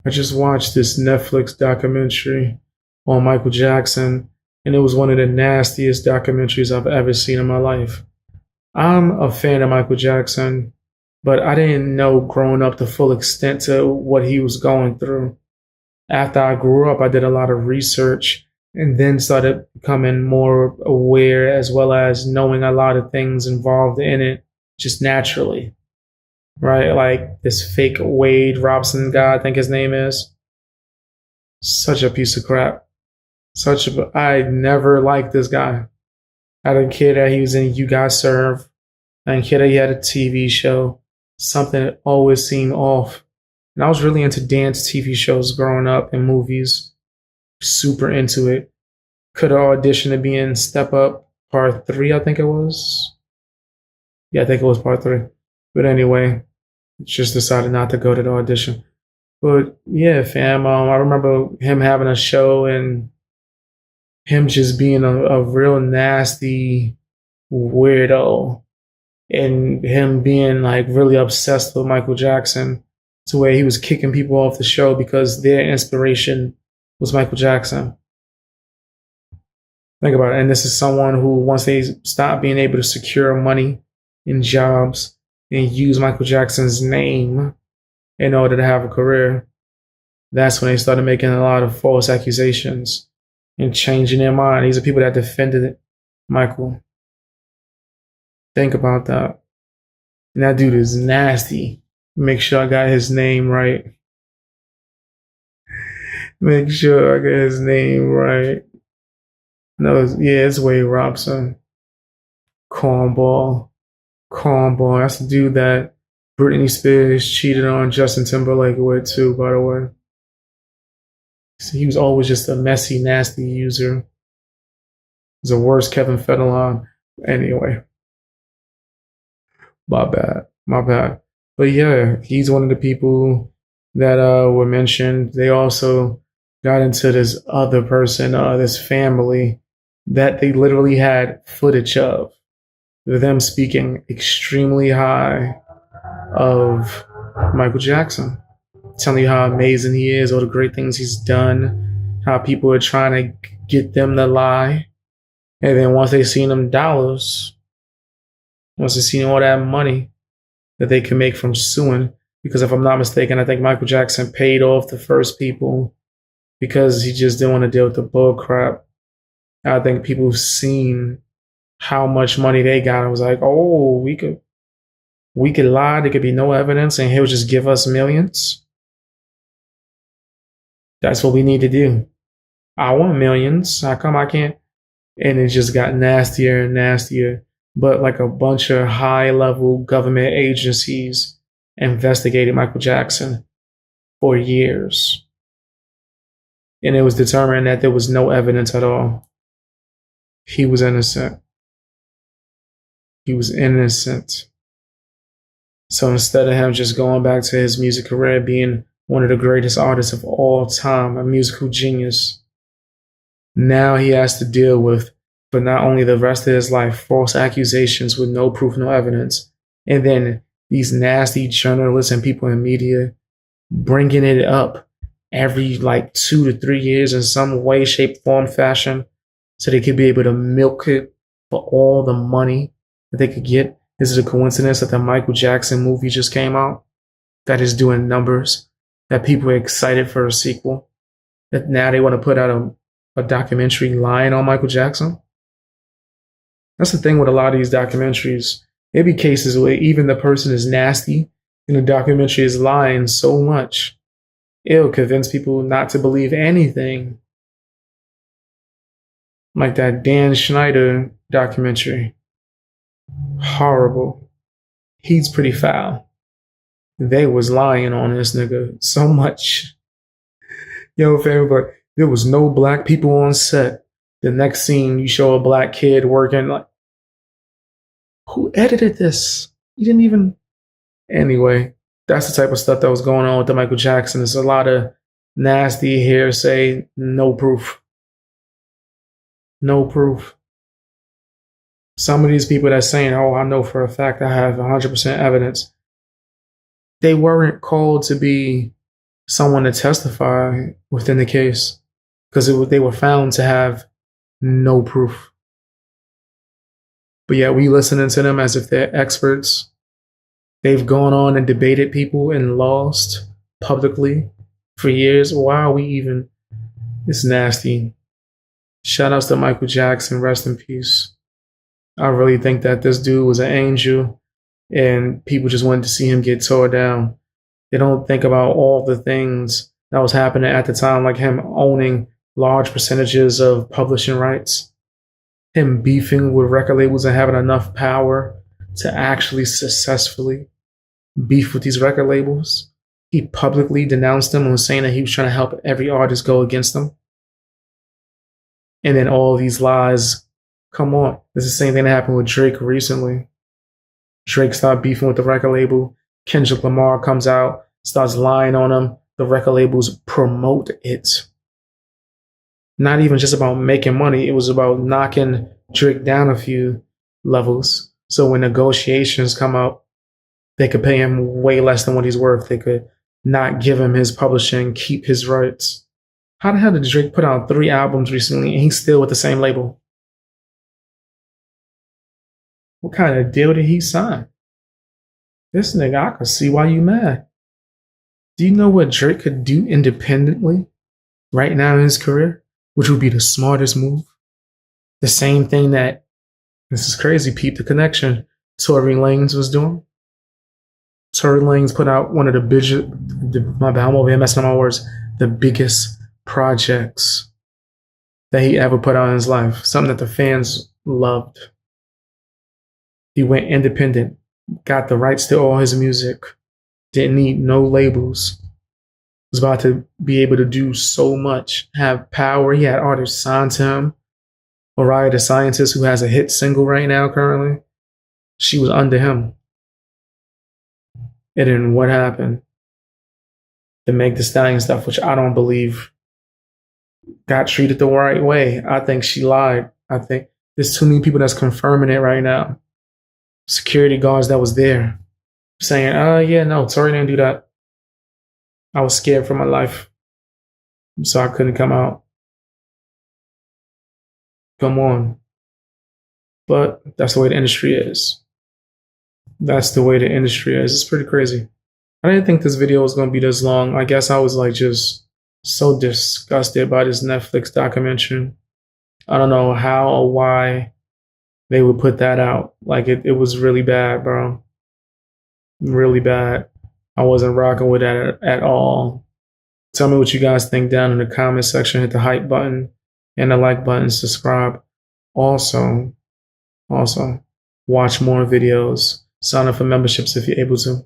I just watched this Netflix documentary on Michael Jackson, and it was one of the nastiest documentaries I've ever seen in my life. I'm a fan of Michael Jackson, but I didn't know growing up the full extent to what he was going through. After I grew up, I did a lot of research and then started becoming more aware as well as knowing a lot of things involved in it just naturally, right? Like this fake Wade Robson guy, I think his name is. Such a piece of crap. I never liked this guy. I didn't care that he was in You Got Served. I didn't care that he had a TV show. Something that always seemed off. And I was really into dance TV shows growing up and movies. Super into it. Could have auditioned to be in Step Up Part 3, I think it was. Yeah, I think it was Part 3. But anyway, just decided not to go to the audition. But yeah, fam, I remember him having a show and him just being a real nasty weirdo and him being like really obsessed with Michael Jackson to where he was kicking people off the show because their inspiration was Michael Jackson. Think about it. And this is someone who, once they stopped being able to secure money and jobs and use Michael Jackson's name in order to have a career, that's when they started making a lot of false accusations and changing their mind. These are people that defended Michael. Think about that. And that dude is nasty. Make sure I got his name right. Make sure I got his name right. No, it's Wade Robson. Cornball. Cornball. That's the dude that Britney Spears cheated on Justin Timberlake with too, by the way. So he was always just a messy, nasty user. He's the worst Kevin Federline. Anyway. My bad. My bad. But yeah, he's one of the people that were mentioned. They also got into this other person, this family that they literally had footage of them speaking extremely high of Michael Jackson, telling you how amazing he is, all the great things he's done, how people are trying to get them to lie. And then once they seen them dollars, once they seen all that money that they can make from suing, because if I'm not mistaken, I think Michael Jackson paid off the first people because he just didn't want to deal with the bull crap. I think people have seen how much money they got. I was like, oh, we could lie. There could be no evidence, and he'll just give us millions. That's what we need to do. I want millions. How come I can't? And it just got nastier and nastier. But like a bunch of high-level government agencies investigated Michael Jackson for years. And it was determined that there was no evidence at all. He was innocent. He was innocent. So instead of him just going back to his music career, being one of the greatest artists of all time, a musical genius, now he has to deal with, for not only the rest of his life, false accusations with no proof, no evidence, and then these nasty journalists and people in media bringing it up every like 2 to 3 years in some way, shape, form, fashion, so they could be able to milk it for all the money that they could get. Is it a coincidence that the Michael Jackson movie just came out that is doing numbers, that people are excited for a sequel, that now they want to put out a documentary lying on Michael Jackson? That's the thing with a lot of these documentaries. There be cases where even the person is nasty and the documentary is lying so much, it'll convince people not to believe anything. Like that Dan Schneider documentary. Horrible. He's pretty foul. They was lying on this nigga so much. Yo, fam, but there was no black people on set. The next scene, you show a black kid working. Like, who edited this? You didn't even. Anyway, that's the type of stuff that was going on with the Michael Jackson. There's a lot of nasty hearsay, no proof. No proof. Some of these people that's saying, oh, I know for a fact I have 100% evidence, they weren't called to be someone to testify within the case because they were found to have no proof. But yet we listening to them as if they're experts. They've gone on and debated people and lost publicly for years. Why are we even? It's nasty. Shout outs to Michael Jackson. Rest in peace. I really think that this dude was an angel and people just wanted to see him get tore down. They don't think about all the things that was happening at the time, like him owning large percentages of publishing rights, him beefing with record labels and having enough power to actually successfully beef with these record labels. He publicly denounced them and was saying that he was trying to help every artist go against them. And then all these lies, come on. It's the same thing that happened with Drake recently. Drake started beefing with the record label. Kendrick Lamar comes out, starts lying on him. The record labels promote it. Not even just about making money. It was about knocking Drake down a few levels. So when negotiations come up, they could pay him way less than what he's worth. They could not give him his publishing, keep his rights. How the hell did Drake put out 3 albums recently and he's still with the same label? What kind of deal did he sign? This nigga, I can see why you mad. Do you know what Drake could do independently right now in his career? Which would be the smartest move. The same thing that, this is crazy, peep the connection, Tory Lanez was doing. Tory Lanez put out one of the biggest, my bad, I'm over here messing up my words, the biggest projects that he ever put out in his life. Something that the fans loved. He went independent, got the rights to all his music, didn't need no labels. Was about to be able to do so much, have power. He had artists signed to him. Mariah the Scientist, who has a hit single right now currently, she was under him. And then what happened? The Meg Thee Stallion stuff, which I don't believe got treated the right way. I think she lied. I think there's too many people that's confirming it right now. Security guards that was there saying, yeah, no, Tory didn't do that. I was scared for my life, so I couldn't come out. Come on. But that's the way the industry is. That's the way the industry is. It's pretty crazy. I didn't think this video was going to be this long. I guess I was like just so disgusted by this Netflix documentary. I don't know how or why they would put that out. Like it was really bad, bro. Really bad. I wasn't rocking with that at all. Tell me what you guys think down in the comment section. Hit the hype button and the like button. Subscribe. Also, watch more videos. Sign up for memberships if you're able to.